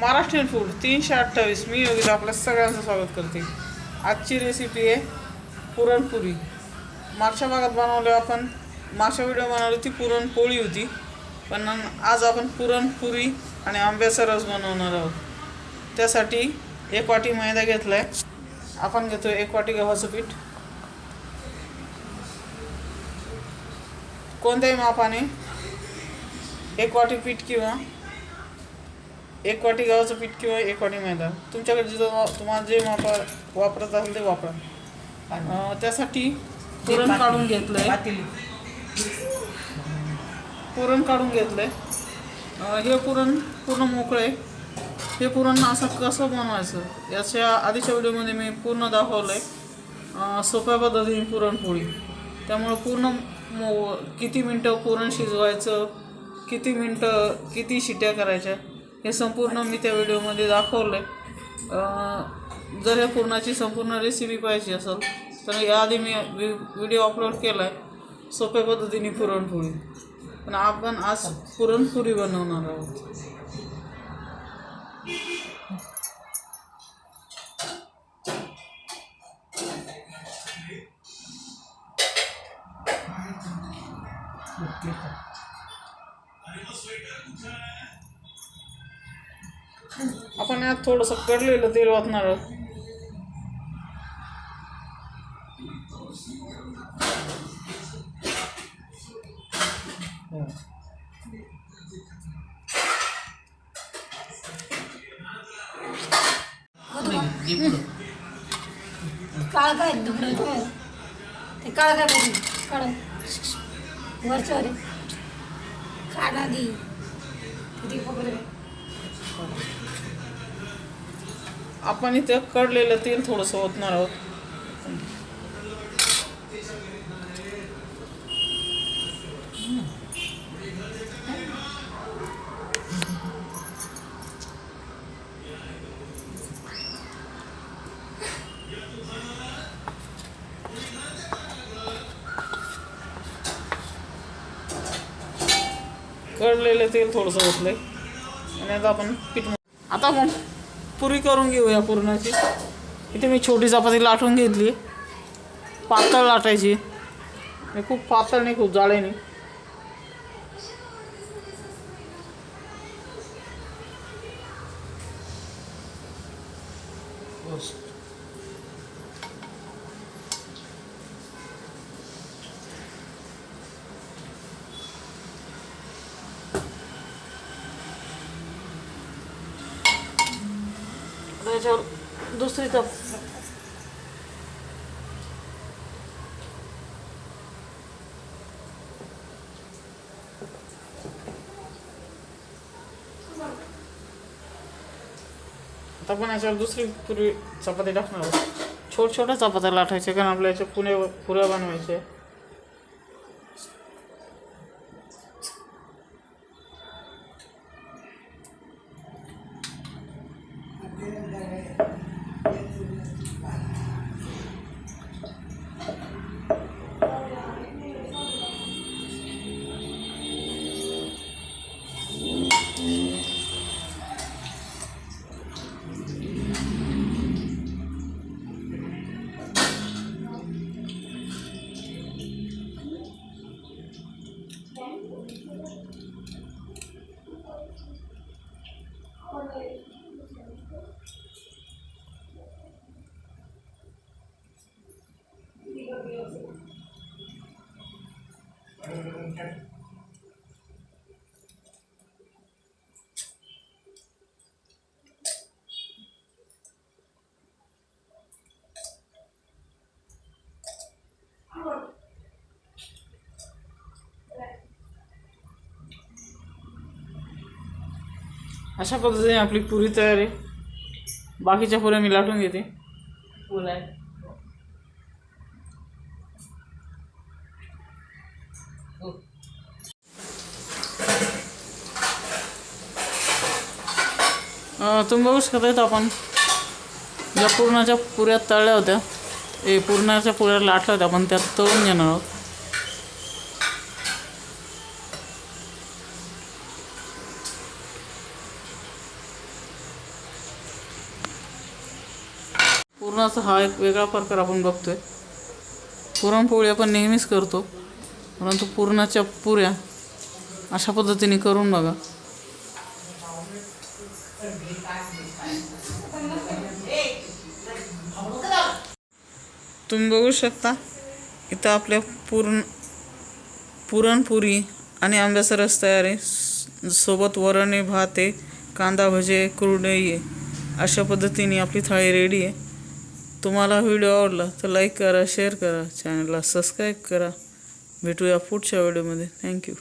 Maharashtrian food 328. मी योगिता आपल्या सगळ्यांचं स्वागत करते. आजची रेसिपी आहे पुरणपोळी. मागच्या भागात बनवलं आपण, मागच्या व्हिडिओ बनवली ती पुरणपोळी होती, पण आज आपण पुरणपोळी आणि आंब्याचा रस बनवणार आहोत. त्यासाठी 1 वाटी मैदा घेतला आहे. आपण घेतो 1 वाटी गव्हाचं पीठ. कोणत्याही मापाने 1 वाटी पीठ किंवा 1 वाटी गव्हाचं पीठ किंवा 1 वाटी मैदा, तुमच्याकडे जिथं तुम्हाला जे माप वापरत असेल ते वापरा. त्यासाठी पुरण काढून घेतलं आहे. हे पुरण पूर्ण मोकळे. हे पुरण असं कसं बनवायचं याच्या आधीच्या व्हिडिओमध्ये मी पूर्ण दाखवलं आहे, सोप्या पद्धतीने पुरणपोळी. त्यामुळे पूर्ण किती मिनटं पुरण शिजवायचं, किती मिनटं किती शिट्या करायच्या हे संपूर्ण मी त्या व्हिडिओमध्ये दाखवलं आहे. जर या पुरणाची संपूर्ण रेसिपी पाहिजे असेल तर याआधी मी व्हिडिओ अपलोड केला आहे सोप्या पद्धतीने पुरणपोळी. पण आपण आज पुरणपोळी बनवणार आहोत. आपण यात थोडंसं कडलेलं तेल वाटणार आहोत. काळ काय दुबळं काय ते काळ काय पाहिजे काळ वरच्यावर काढा दी किती पकडले. आपण इथे कडलेलं तेल थोडंसं ओतणार आहोत. कडलेलं तेल थोडंसं ओतलंय आणि आता आपण आता आपण पुरी करून घेऊया पुरणाची. इथे मी छोटी चपाती लाटून घेतली. पातळ लाटायची, खूप पातळ नाही खूप जाडे नाही. त्याच्यावर दुसरी आता पण याच्यावर दुसरी पुरी चपाती टाकणार आहोत. छोट्या चपात्या लाटायच्या, कारण आपल्या याच्या पुऱ्या बनवायच्या. अशा पद्धतीने आपली पुरी तयार आहे. बाकीच्या पुऱ्या मी लाटून घेते. तुम्ही बघू शकता आपण ज्या पुरणाच्या पुऱ्या तळल्या होत्या, पुरणाच्या पुऱ्या लाटल्या होत्या, आपण त्यात तळून घेणार आहोत. पुरणाचा हा एक वेगळा प्रकार आपण बघतोय. पुरणपोळी आपण नेहमीच करतो, परंतु पुरणाच्या पुऱ्या अशा पद्धतीने करून बघा. तुम्ही बघू शकता इथं आपल्या पुरणपुरी आणि आंब्याचा रस तयार आहे. सोबत वरण आहे, भात आहे, कांदा भजे, कुरडई आहे. अशा पद्धतीने आपली थाळी रेडी आहे. तुम्हाला व्हिडिओ आवडला तर लाईक करा, शेअर करा, चॅनलला सबस्क्राईब करा. भेटूया पुढच्या व्हिडिओमध्ये. थँक्यू.